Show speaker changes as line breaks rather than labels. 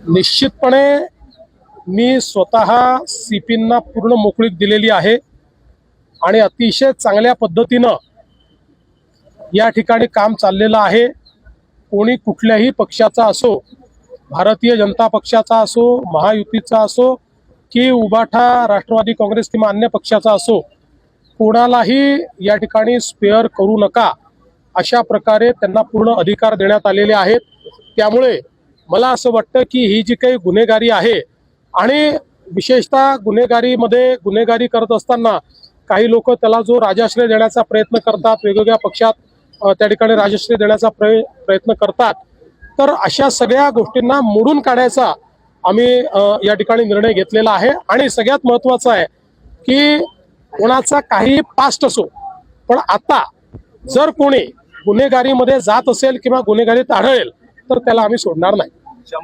निश्चितपणे मी स्वतः सीपींना पूर्ण मोकळीक दिलेली आहे आणि अतिशय चांगल्या पद्धतीनं या ठिकाणी काम चाललेलं आहे। कोणी कुठल्याही पक्षाचा असो, भारतीय जनता पक्षाचा असो, महायुतीचा असो की उबाठा राष्ट्रवादी काँग्रेस किंवा अन्य पक्षाचा असो, कोणालाही या ठिकाणी स्पेअर करू नका अशा प्रकारे त्यांना पूर्ण अधिकार देण्यात आलेले आहेत। त्यामुळे मला असं वाटतं की ही जी काही गुन्हेगारी आहे आणि विशेषतः गुन्हेगारी करत असताना काही लोक त्याला जो राजाश्रय देण्याचा प्रयत्न करतात, वेगवेगळ्या पक्षात त्या ठिकाणी राजश्रय देण्याचा प्रयत्न करतात, तर अशा सगळ्या गोष्टींना मोडून काढायचा आम्ही या ठिकाणी निर्णय घेतलेला आहे। आणि सगळ्यात महत्त्वाचं आहे की कोणाचा काही पास्ट असो, पण आता जर कोणी गुन्हेगारीमध्ये जात असेल किंवा गुन्हेगारीत आढळेल तर त्याला आम्ही सोडणार नाही।